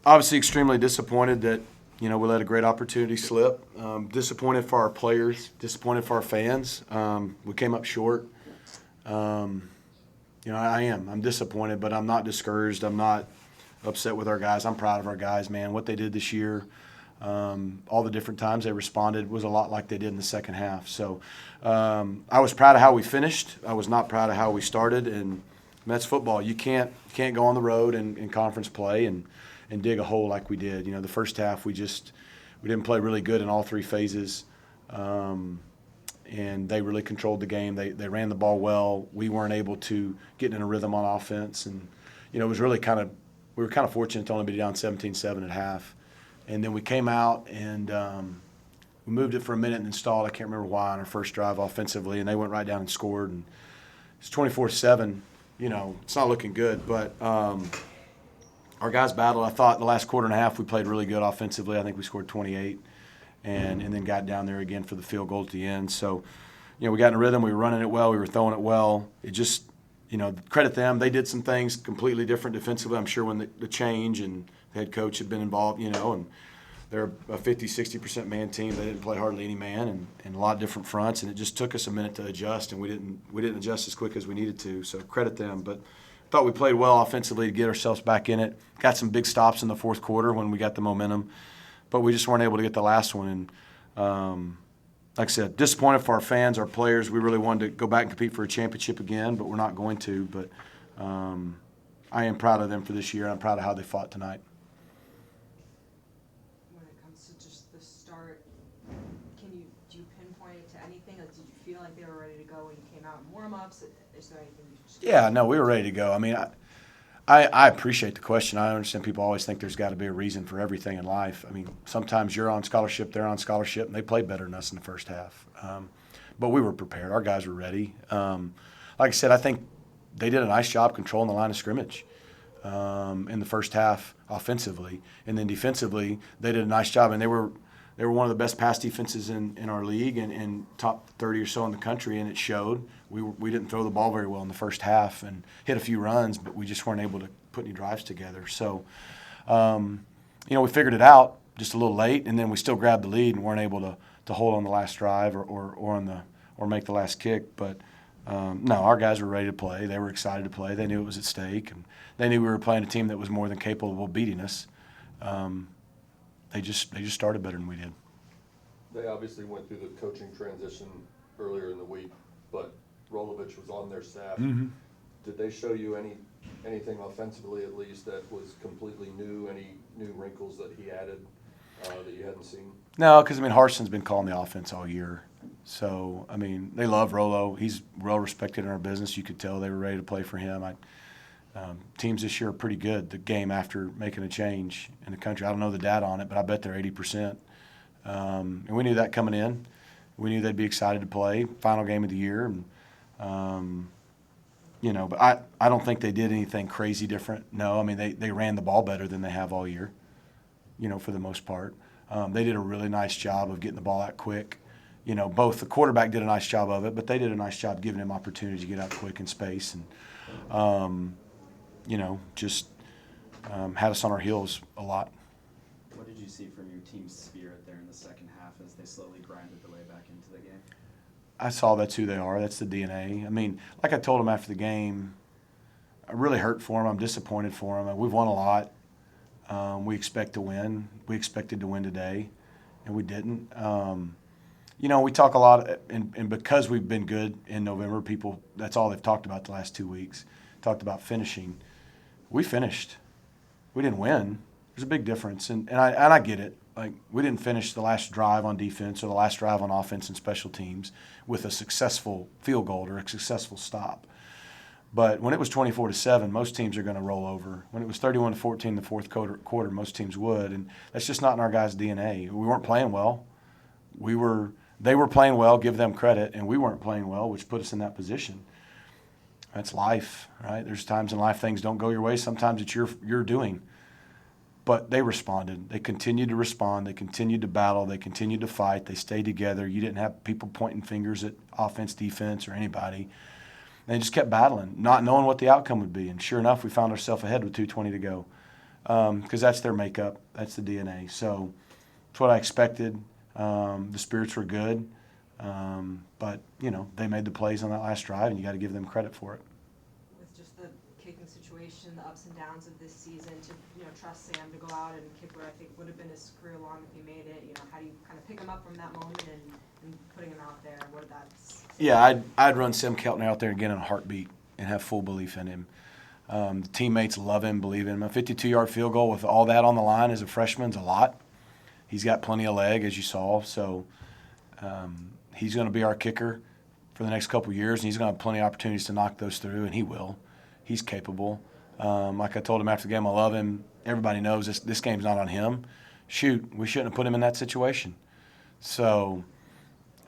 Obviously extremely disappointed that, we let a great opportunity slip. Disappointed for our players, disappointed for our fans. We came up short. I am. I'm disappointed, but I'm not discouraged. I'm not upset with our guys. I'm proud of our guys, man. What they did this year, all the different times they responded was a lot like they did in the second half. So I was proud of how we finished. I was not proud of how we started. And that's football. You can't go on the road in conference play and dig a hole like we did. The first half we didn't play really good in all three phases. And they really controlled the game. They ran the ball well. We weren't able to get in a rhythm on offense. And, it was really we were kind of fortunate to only be down 17-7 at half. And then we came out and we moved it for a minute and then stalled. I can't remember why on our first drive offensively. And they went right down and scored. And it's 24-7. It's not looking good. But our guys battled. I thought the last quarter and a half we played really good offensively. I think we scored 28. And then got down there again for the field goal at the end. So, we got in a rhythm. We were running it well. We were throwing it well. It just, credit them. They did some things completely different defensively. I'm sure when the change and the head coach had been involved, and they're a 50-60% man team. They didn't play hardly any man and a lot of different fronts. And it just took us a minute to adjust, and we didn't adjust as quick as we needed to. So credit them. But I thought we played well offensively to get ourselves back in it. Got some big stops in the fourth quarter when we got the momentum. But we just weren't able to get the last one. And like I said, disappointed for our fans, our players. We really wanted to go back and compete for a championship again, but we're not going to. But I am proud of them for this year. I'm proud of how they fought tonight. When it comes to just the start, do you pinpoint it to anything? Like, did you feel like they were ready to go when you came out in warm-ups? Is there anything you just... Yeah, no, we were ready to go. I mean, I appreciate the question. I understand people always think there's got to be a reason for everything in life. I mean, sometimes you're on scholarship, they're on scholarship, and they played better than us in the first half. But we were prepared. Our guys were ready. Like I said, I think they did a nice job controlling the line of scrimmage in the first half offensively. And then defensively, they did a nice job. And they were one of the best pass defenses in our league and top 30 or so in the country, and it showed. We didn't throw the ball very well in the first half and hit a few runs, but we just weren't able to put any drives together. So, we figured it out just a little late, and then we still grabbed the lead and weren't able to hold on the last drive or make the last kick. But no, our guys were ready to play. They were excited to play. They knew it was at stake, and they knew we were playing a team that was more than capable of beating us. They just started better than we did. They obviously went through the coaching transition earlier in the week, but Rolovich was on their staff. Mm-hmm. Did they show you anything offensively, at least, that was completely new? Any new wrinkles that he added that you hadn't seen? No, because Harson's been calling the offense all year. So they love Rolo. He's well respected in our business. You could tell they were ready to play for him. Teams this year are pretty good. The game after making a change in the country, I don't know the data on it, but I bet they're 80%. And we knew that coming in. We knew they'd be excited to play. Final game of the year, and but I don't think they did anything crazy different. No, they ran the ball better than they have all year. For the most part, they did a really nice job of getting the ball out quick. Both the quarterback did a nice job of it, but they did a nice job giving him opportunity to get out quick in space and. Just had us on our heels a lot. What did you see from your team's spirit there in the second half as they slowly grinded their way back into the game? I saw that's who they are. That's the DNA. Like I told them after the game, I really hurt for them. I'm disappointed for them. We've won a lot. We expect to win. We expected to win today, and we didn't. We talk a lot, and because we've been good in November, people, that's all they've talked about the last 2 weeks. Talked about finishing. We finished. We didn't win. There's a big difference, and I get it. Like, we didn't finish the last drive on defense or the last drive on offense and special teams with a successful field goal or a successful stop. But when it was 24-7, most teams are going to roll over. When it was 31-14 in the fourth quarter, most teams would, and that's just not in our guys' DNA. We weren't playing well. They were playing well, give them credit, and we weren't playing well, which put us in that position. That's life, right? There's times in life things don't go your way. Sometimes it's your doing. But they responded. They continued to respond. They continued to battle. They continued to fight. They stayed together. You didn't have people pointing fingers at offense, defense, or anybody. They just kept battling, not knowing what the outcome would be. And sure enough, we found ourselves ahead with 2:20 to go. because that's their makeup. That's the DNA. So it's what I expected. The spirits were good. But, they made the plays on that last drive, and you got to give them credit for it. With just the kicking situation, the ups and downs of this season, to trust Sam to go out and kick what I think would have been his career long if he made it. How do you kind of pick him up from that moment and putting him out there? What did that? Yeah, I'd run Sam Keltner out there again in a heartbeat and have full belief in him. The teammates love him, believe in him. A 52-yard field goal with all that on the line as a freshman's a lot. He's got plenty of leg, as you saw. So he's going to be our kicker for the next couple of years, and he's going to have plenty of opportunities to knock those through, and he will. He's capable. Like I told him after the game, I love him. Everybody knows this game's not on him. Shoot, we shouldn't have put him in that situation. So,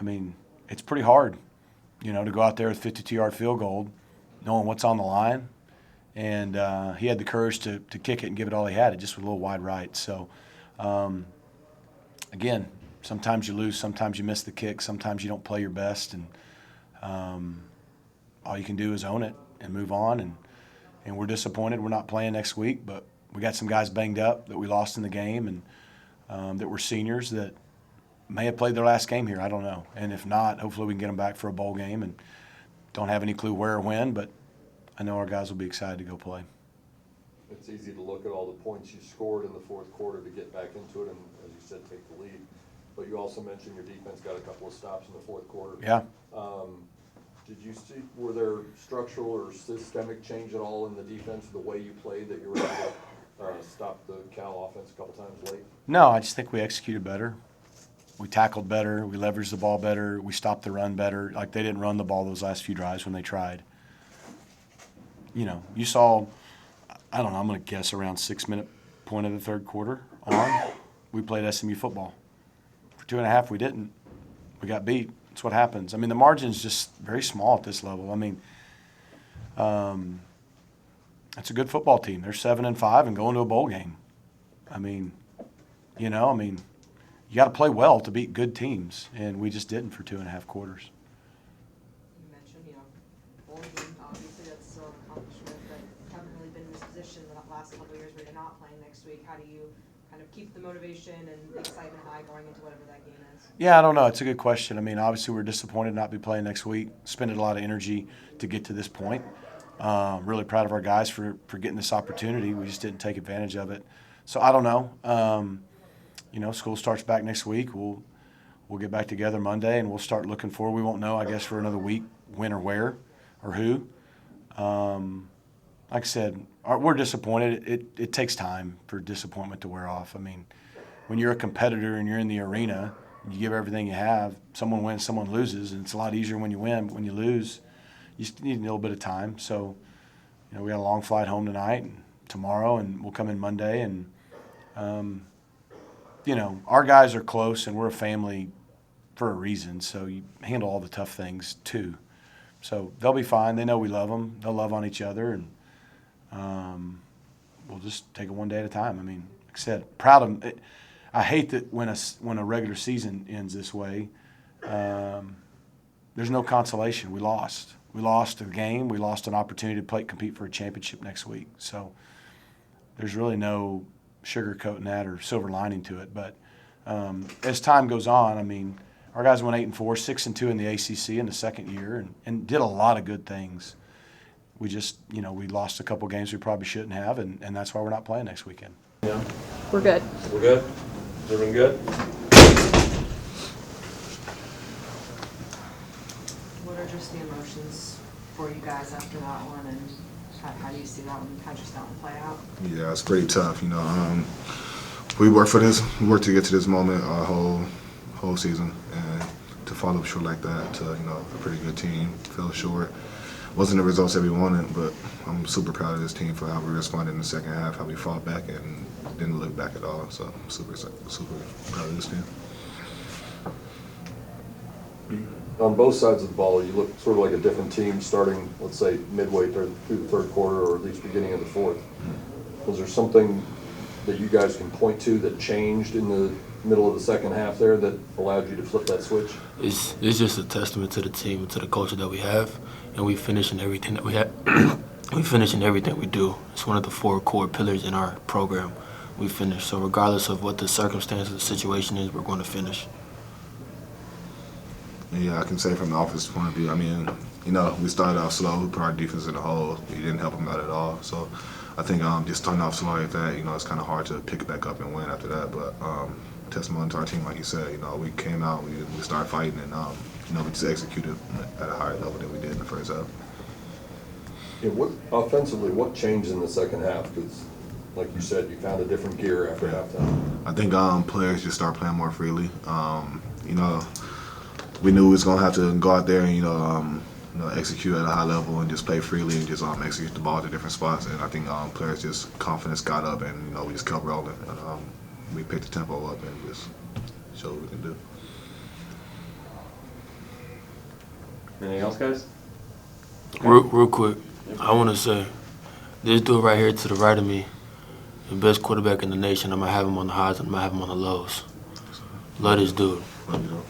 it's pretty hard, to go out there with 52-yard field goal, knowing what's on the line. And he had the courage to kick it and give it all he had. It just was a little wide right. So, again, sometimes you lose, sometimes you miss the kick, sometimes you don't play your best, and all you can do is own it and move on. And we're disappointed we're not playing next week, but we got some guys banged up that we lost in the game, and that were seniors that may have played their last game here. I don't know. And if not, hopefully we can get them back for a bowl game, and don't have any clue where or when, but I know our guys will be excited to go play. It's easy to look at all the points you scored in the fourth quarter to get back into it and, as you said, take the lead. But you also mentioned your defense got a couple of stops in the fourth quarter. Yeah. Did you see, were there structural or systemic change at all in the defense, the way you played, that you were able to stop the Cal offense a couple times late? No, I just think we executed better. We tackled better. We leveraged the ball better. We stopped the run better. Like, they didn't run the ball those last few drives when they tried. You saw, I don't know, I'm going to guess around 6-minute point of the third quarter on, we played SMU football. For 2.5, we didn't. We got beat. That's what happens. The margin's just very small at this level. It's a good football team. They're 7-5 and going to a bowl game. You got to play well to beat good teams, and we just didn't for 2.5 quarters. You mentioned, bowl game, obviously that's still an accomplishment, but you haven't really been in this position the last couple of years where you're not playing next week. How do you kind of keep the motivation and the excitement high going into whatever that game is? Yeah, I don't know. It's a good question. Obviously we're disappointed not be playing next week. Spending a lot of energy to get to this point. Really proud of our guys for getting this opportunity. We just didn't take advantage of it. So I don't know. School starts back next week. We'll get back together Monday, and we'll start looking forward. We won't know, I guess, for another week when or where or who. Like I said, we're disappointed. It takes time for disappointment to wear off. When you're a competitor and you're in the arena, you give everything you have. Someone wins, someone loses, and it's a lot easier when you win. But when you lose, you need a little bit of time. So, we got a long flight home tonight and tomorrow, and we'll come in Monday. And, our guys are close, and we're a family for a reason. So you handle all the tough things too. So they'll be fine. They know we love them. They'll love on each other, and we'll just take it one day at a time. Like I said, proud of them. I hate that when a regular season ends this way, there's no consolation. We lost. We lost a game. We lost an opportunity to compete for a championship next week. So there's really no sugarcoating that or silver lining to it. But as time goes on, our guys went 8-4, 6-2 in the ACC in the second year, and did a lot of good things. We just, we lost a couple games we probably shouldn't have, and that's why we're not playing next weekend. Yeah. We're good. We're good? Everyone good? What are just the emotions for you guys after that one, and how do you see that one? How just that one play out? Yeah, it's pretty tough. We worked for this. We worked to get to this moment our whole season, and to fall up short like that to a pretty good team, fell short. Wasn't the results that we wanted, but I'm super proud of this team for how we responded in the second half, how we fought back and didn't look back at all. So I'm super proud of this team. On both sides of the ball, you look sort of like a different team starting, let's say, midway through the third quarter, or at least beginning of the fourth. Was there something that you guys can point to that changed in the middle of the second half there that allowed you to flip that switch? It's just a testament to the team and to the culture that we have, and we finishing everything that we had We finish in everything we do. It's one of the 4 core pillars in our program. We finish. So regardless of what the circumstance of the situation is, we're going to finish. Yeah, I can say from the offensive point of view, I mean, you know, we started off slow. We put our defense in the hole. We didn't help them out at all. So I think just starting off slow like that, you know, it's kind of hard to pick it back up and win after that. But testimony to our team, like you said, you know, we came out, we started fighting, and, you know, we just executed at a higher level than we did in the first half. Yeah, offensively, what changed in the second half? Because, like you said, you found a different gear after halftime. I think players just start playing more freely. You know, we knew we was gonna have to go out there and you know, execute at a high level and just play freely and just execute the ball to different spots. And I think players just confidence got up and you know we just kept rolling and we picked the tempo up and just showed what we can do. Anything else, guys? Real quick, I want to say, this dude right here to the right of me, the best quarterback in the nation. I'm going to have him on the highs and I'm going to have him on the lows. Love this dude. Love you, though.